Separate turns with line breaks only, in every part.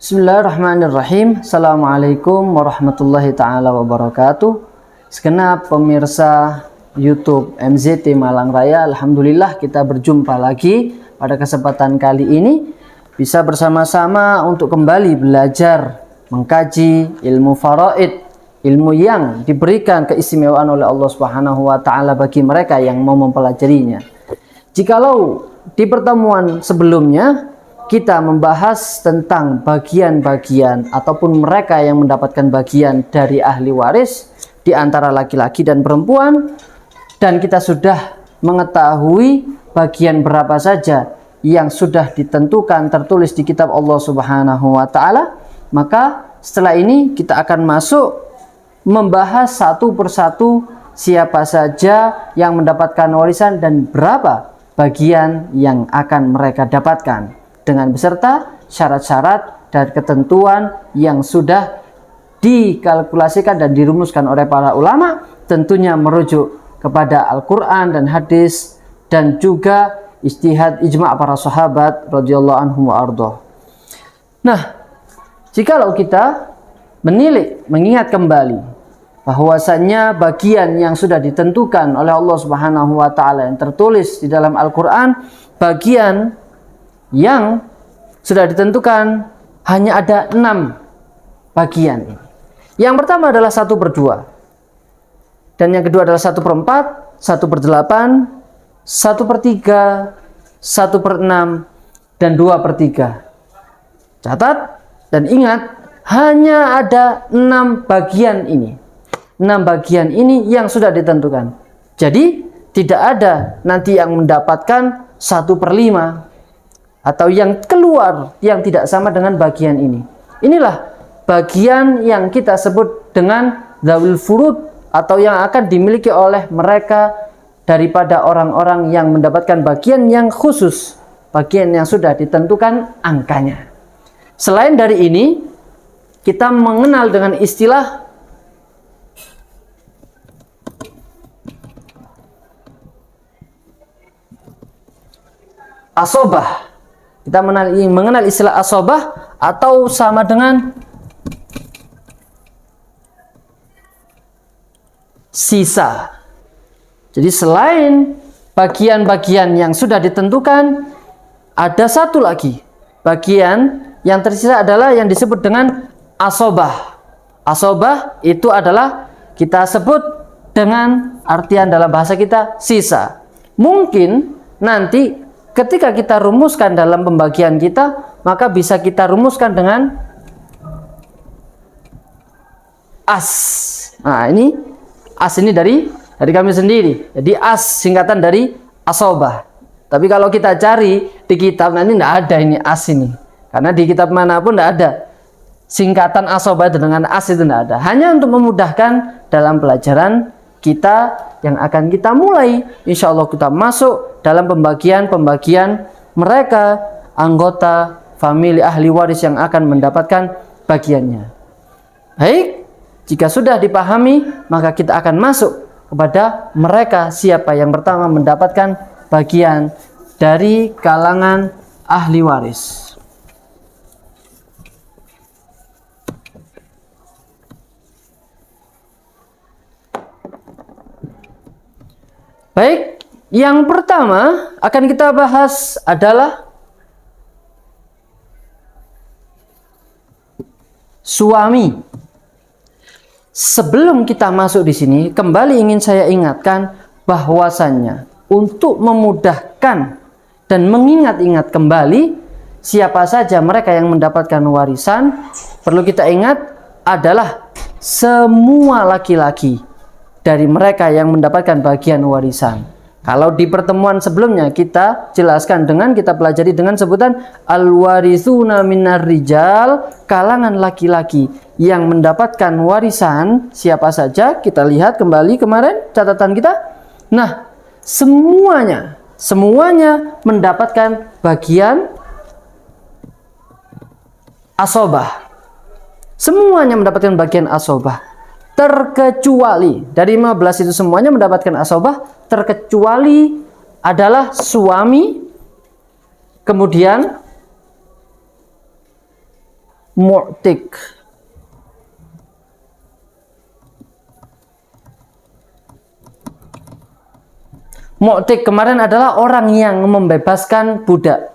Bismillahirrahmanirrahim. Assalamualaikum warahmatullahi ta'ala wabarakatuh. Segenap pemirsa YouTube MZT Malang Raya, alhamdulillah kita berjumpa lagi pada kesempatan kali ini, bisa bersama-sama untuk kembali belajar mengkaji ilmu faraid, ilmu yang diberikan keistimewaan oleh Allah Subhanahu wa taala bagi mereka yang mau mempelajarinya. Jikalau di pertemuan sebelumnya kita membahas tentang bagian-bagian ataupun mereka yang mendapatkan bagian dari ahli waris di antara laki-laki dan perempuan, dan kita sudah mengetahui bagian berapa saja yang sudah ditentukan tertulis di kitab Allah Subhanahu wa taala, maka setelah ini kita akan masuk membahas satu persatu siapa saja yang mendapatkan warisan dan berapa bagian yang akan mereka dapatkan, dengan beserta syarat-syarat dan ketentuan yang sudah dikalkulasikan dan dirumuskan oleh para ulama, tentunya merujuk kepada Al-Quran dan hadis dan juga ijtihad ijma' para sahabat radhiyallahu anhum wa ardhah. Nah, jikalau kita mengingat kembali bahwasannya bagian yang sudah ditentukan oleh Allah Subhanahu wa taala yang tertulis di dalam Al-Quran, bagian yang sudah ditentukan hanya ada 6 bagian ini. Yang pertama adalah 1/2, dan yang kedua adalah 1/4, 1/8, 1/3, 1/6, dan 2/3. Catat dan ingat, hanya ada 6 bagian ini. 6 bagian ini yang sudah ditentukan. Jadi tidak ada nanti yang mendapatkan 1/5 atau yang keluar yang tidak sama dengan bagian ini. Inilah bagian yang kita sebut dengan dzawil furud, atau yang akan dimiliki oleh mereka daripada orang-orang yang mendapatkan bagian yang khusus, bagian yang sudah ditentukan angkanya. Selain dari ini, kita mengenal dengan istilah asobah. Kita mengenal istilah asobah, atau sama dengan sisa. Jadi selain bagian-bagian yang sudah ditentukan, ada satu lagi bagian yang tersisa adalah yang disebut dengan asobah. Asobah itu adalah kita sebut dengan artian dalam bahasa kita sisa. Mungkin nanti ketika kita rumuskan dalam pembagian kita, maka bisa kita rumuskan dengan as. Nah, ini as ini dari kami sendiri. Jadi as singkatan dari asobah. Tapi kalau kita cari di kitab nanti tidak ada ini as ini. Karena di kitab manapun tidak ada singkatan asobah dengan as, itu tidak ada. Hanya untuk memudahkan dalam pelajaran kita yang akan kita mulai, insya Allah kita masuk dalam pembagian mereka anggota famili ahli waris yang akan mendapatkan bagiannya. Baik, jika sudah dipahami, maka kita akan masuk kepada mereka siapa yang pertama mendapatkan bagian dari kalangan ahli waris. Baik, yang pertama akan kita bahas adalah suami. Sebelum kita masuk di sini, kembali ingin saya ingatkan bahwasannya untuk memudahkan dan mengingat-ingat kembali siapa saja mereka yang mendapatkan warisan, perlu kita ingat adalah semua laki-laki dari mereka yang mendapatkan bagian warisan. Kalau di pertemuan sebelumnya kita jelaskan kita pelajari dengan sebutan al-warithuna minar rijal, kalangan laki-laki yang mendapatkan warisan siapa saja. Kita lihat kembali kemarin catatan kita. Nah, semuanya mendapatkan bagian asobah. Semuanya mendapatkan bagian asobah. Terkecuali dari 15 itu semuanya mendapatkan asobah, terkecuali adalah suami, kemudian mu'tik. Mu'tik kemarin adalah orang yang membebaskan budak.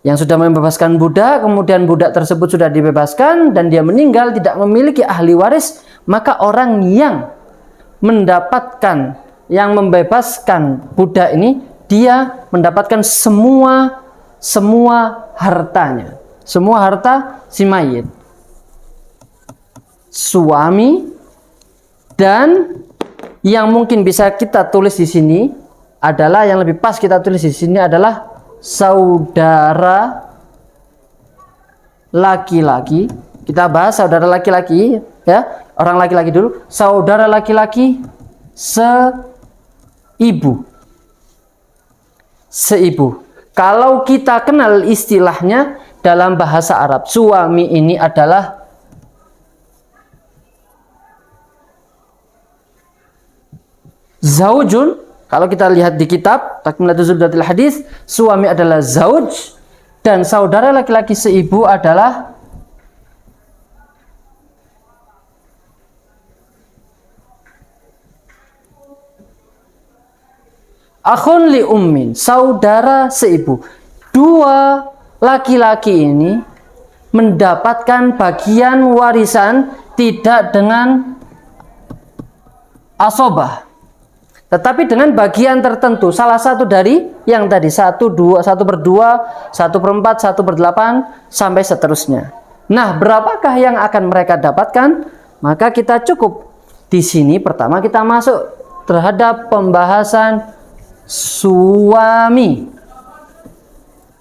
Yang sudah membebaskan budak, kemudian budak tersebut sudah dibebaskan dan dia meninggal tidak memiliki ahli waris, maka orang yang mendapatkan, yang membebaskan budak ini, dia mendapatkan semua hartanya, semua harta si mayit. Suami, dan yang mungkin bisa kita tulis di sini adalah, yang lebih pas kita tulis di sini adalah saudara laki-laki. Kita bahas saudara laki-laki ya, orang laki-laki dulu. Saudara laki-laki seibu. Seibu. Kalau kita kenal istilahnya dalam bahasa Arab, suami ini adalah zaujun. Kalau kita lihat di kitab Takmilatul Zubdatil Hadis, suami adalah zauj dan saudara laki-laki seibu adalah akhun li ummin, saudara seibu. Dua laki-laki ini mendapatkan bagian warisan tidak dengan asobah, tetapi dengan bagian tertentu, salah satu dari yang tadi, 1/2, 1/2, 1/4, 1/8 sampai seterusnya. Nah, berapakah yang akan mereka dapatkan? Maka kita cukup di sini pertama kita masuk terhadap pembahasan suami.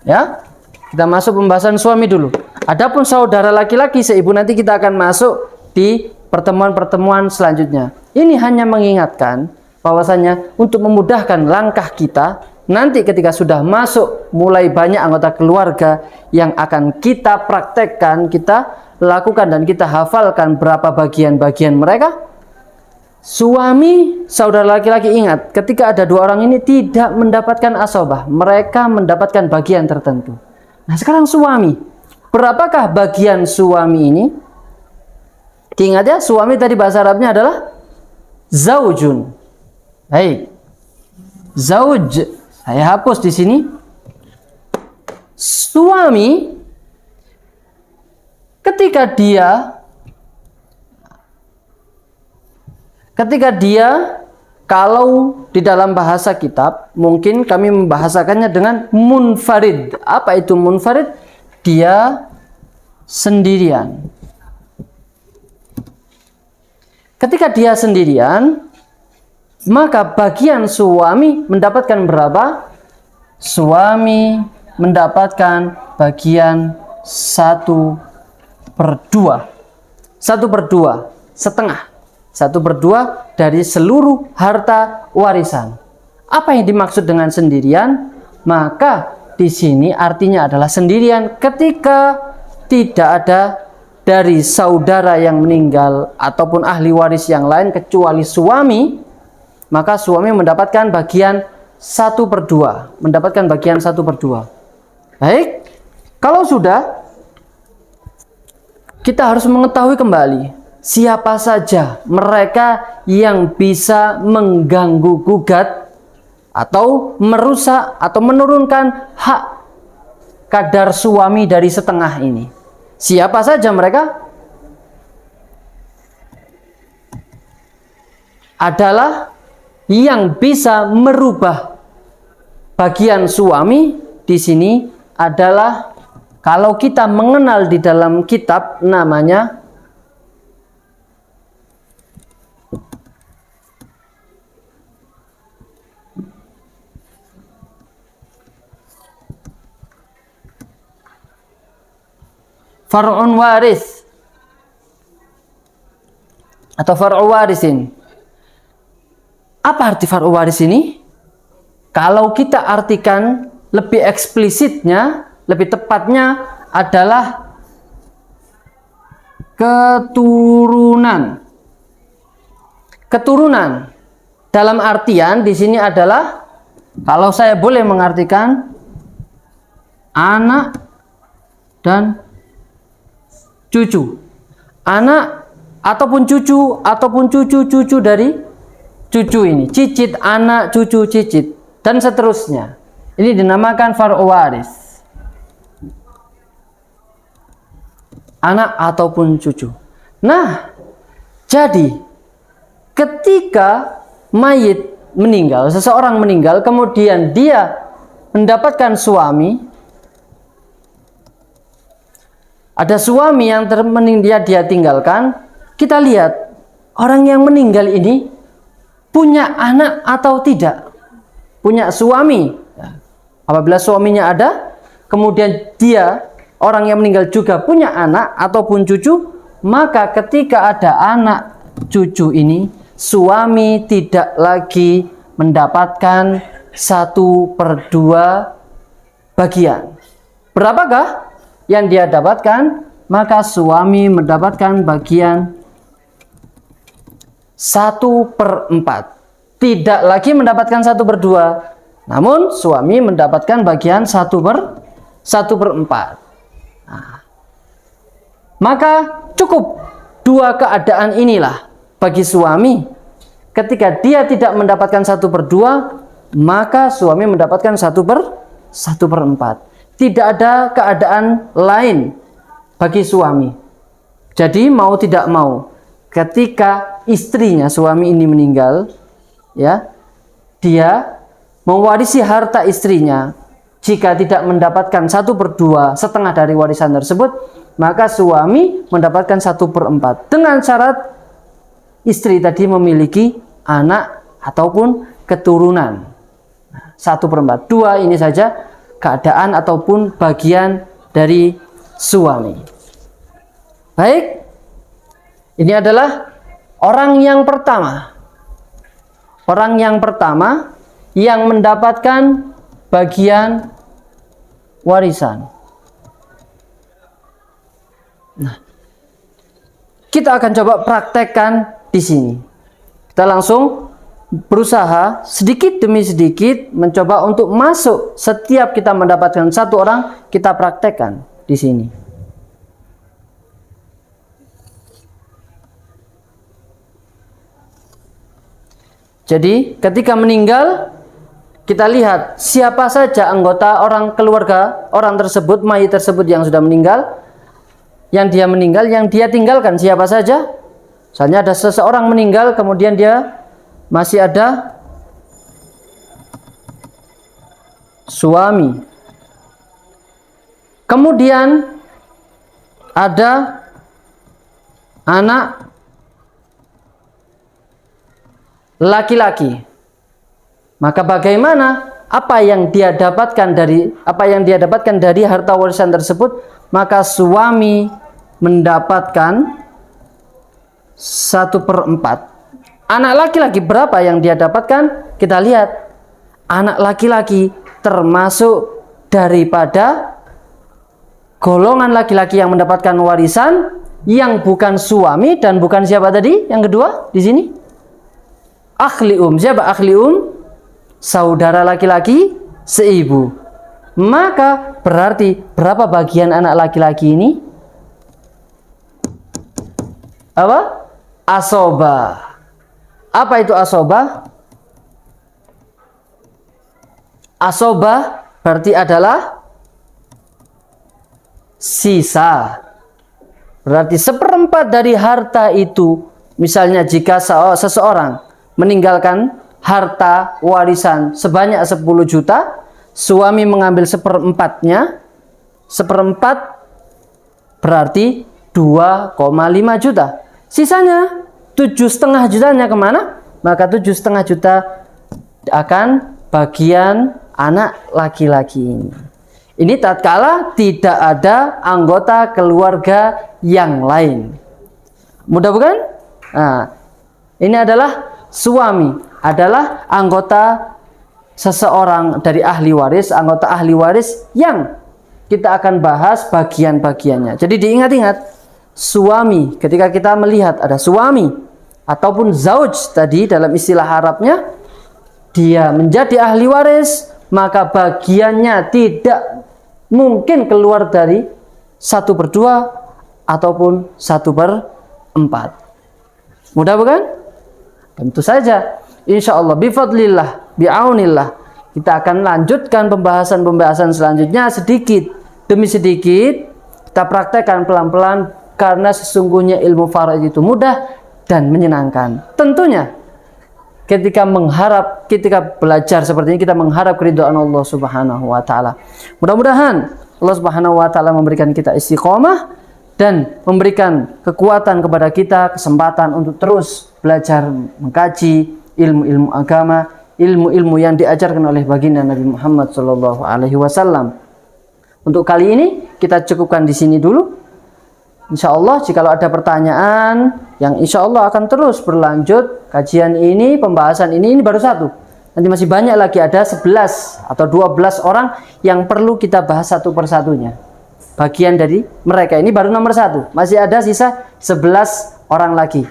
Ya, kita masuk pembahasan suami dulu. Adapun saudara laki-laki seibu nanti kita akan masuk di pertemuan-pertemuan selanjutnya. Ini hanya mengingatkan bahwasanya untuk memudahkan langkah kita nanti ketika sudah masuk mulai banyak anggota keluarga yang akan kita praktekkan, kita lakukan dan kita hafalkan berapa bagian-bagian mereka. Suami, saudara laki-laki, ingat ketika ada dua orang ini tidak mendapatkan asobah, mereka mendapatkan bagian tertentu. Nah sekarang suami, berapakah bagian suami ini? Diingat ya, suami tadi bahasa Arabnya adalah zaujun. Baik, zauj saya hapus di sini. Suami ketika dia kalau di dalam bahasa kitab mungkin kami membahasakannya dengan munfarid. Apa itu munfarid? Dia sendirian. Ketika dia sendirian, maka bagian suami mendapatkan berapa? Suami mendapatkan bagian 1/2. 1/2, setengah. 1/2 dari seluruh harta warisan. Apa yang dimaksud dengan sendirian? Maka di sini artinya adalah sendirian ketika tidak ada dari saudara yang meninggal ataupun ahli waris yang lain kecuali suami. Maka suami mendapatkan bagian 1/2, mendapatkan bagian 1/2. Baik, kalau sudah, kita harus mengetahui kembali siapa saja mereka yang bisa mengganggu gugat atau merusak atau menurunkan hak kadar suami dari setengah ini. Siapa saja mereka? Adalah yang bisa merubah bagian suami di sini adalah, kalau kita mengenal di dalam kitab namanya far'un waris atau far'u warisin. Apa arti far'u waris ini? Kalau kita artikan lebih eksplisitnya, lebih tepatnya adalah keturunan. Keturunan dalam artian di sini adalah, kalau saya boleh mengartikan, anak dan cucu. Anak ataupun cucu dari cucu ini. Cicit, anak, cucu, cicit, dan seterusnya. Ini dinamakan far'u waris. Anak ataupun cucu. Nah, jadi ketika mayit meninggal, seseorang meninggal, kemudian dia mendapatkan suami, ada suami yang dia tinggalkan, kita lihat orang yang meninggal ini punya anak atau tidak, punya suami. Apabila suaminya ada, kemudian dia, orang yang meninggal juga punya anak ataupun cucu, maka ketika ada anak cucu ini, suami tidak lagi mendapatkan 1/2 bagian. Berapakah yang dia dapatkan? Maka suami mendapatkan bagian 1/4. Tidak lagi mendapatkan 1/2, namun suami mendapatkan bagian 1/4. Nah, maka cukup 2 keadaan inilah bagi suami. Ketika dia tidak mendapatkan 1/2, maka suami mendapatkan 1/4. Tidak ada keadaan lain bagi suami. Jadi mau tidak mau, ketika istrinya, suami ini meninggal, ya, dia mewarisi harta istrinya. Jika tidak mendapatkan 1/2 setengah dari warisan tersebut, maka suami mendapatkan 1/4 dengan syarat istri tadi memiliki anak ataupun keturunan. 1/4. 2 ini saja keadaan ataupun bagian dari suami. Baik, ini adalah orang yang pertama. Orang yang pertama yang mendapatkan bagian warisan. Nah, kita akan coba praktekkan di sini. Kita langsung berusaha sedikit demi sedikit mencoba untuk masuk. Setiap kita mendapatkan 1 orang, kita praktekkan di sini. Jadi ketika meninggal, kita lihat siapa saja anggota orang keluarga orang tersebut, mayit tersebut yang sudah meninggal, yang dia meninggal, yang dia tinggalkan siapa saja. Misalnya ada seseorang meninggal, kemudian dia masih ada suami, kemudian ada anak laki-laki. Maka bagaimana apa yang dia dapatkan dari harta warisan tersebut? Maka suami mendapatkan 1/4. Anak laki-laki berapa yang dia dapatkan? Kita lihat. Anak laki-laki termasuk daripada golongan laki-laki yang mendapatkan warisan, yang bukan suami dan bukan siapa tadi? Yang kedua di sini? Akhli Siapa akhli Saudara laki-laki seibu. Maka berarti berapa bagian anak laki-laki ini? Apa? Asobah. Apa itu asobah? Asobah berarti adalah sisa. Berarti 1/4 dari harta itu. Misalnya jika seseorang meninggalkan harta warisan sebanyak 10 juta, suami mengambil 1/4-nya, 1/4 berarti 2,5 juta. Sisanya 7,5 jutanya kemana? Maka 7,5 juta akan bagian anak laki-laki ini. Ini tatkala tidak ada anggota keluarga yang lain. Mudah bukan? Nah, ini adalah suami, adalah anggota seseorang dari ahli waris, anggota ahli waris yang kita akan bahas bagian-bagiannya. Jadi diingat-ingat, suami, ketika kita melihat ada suami ataupun zauj tadi dalam istilah Arabnya, dia menjadi ahli waris, maka bagiannya tidak mungkin keluar dari 1/2 ataupun 1/4. Mudah bukan? Tentu saja. Insya Allah bifadlillah, bi'aunillah, kita akan lanjutkan pembahasan selanjutnya sedikit demi sedikit. Kita praktekkan pelan-pelan karena sesungguhnya ilmu faraid itu mudah dan menyenangkan. Tentunya ketika belajar seperti ini kita mengharap keridhaan Allah Subhanahu wa taala. Mudah-mudahan Allah Subhanahu wa taala memberikan kita istiqomah dan memberikan kekuatan kepada kita, kesempatan untuk terus belajar mengkaji ilmu-ilmu agama, ilmu-ilmu yang diajarkan oleh baginda Nabi Muhammad sallallahu alaihi wasallam. Untuk kali ini kita cukupkan di sini dulu. Insya Allah jika ada pertanyaan yang insya Allah akan terus berlanjut kajian ini, pembahasan ini baru satu. Nanti masih banyak lagi, ada 11 atau 12 orang yang perlu kita bahas satu persatunya. Bagian dari mereka ini baru nomor 1. Masih ada sisa 11 orang lagi.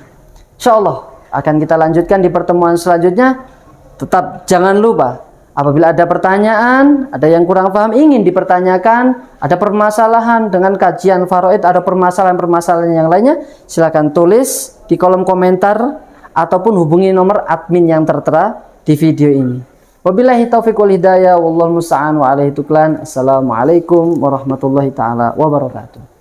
Insya Allah akan kita lanjutkan di pertemuan selanjutnya. Tetap jangan lupa, apabila ada pertanyaan, ada yang kurang paham ingin dipertanyakan, ada permasalahan dengan kajian faraid, ada permasalahan-permasalahan yang lainnya, silakan tulis di kolom komentar ataupun hubungi nomor admin yang tertera di video ini. Wabillahi taufiq wal hidayah, wallahu musta'an wa alaihi tuklan. Assalamualaikum warahmatullahi taala wabarakatuh.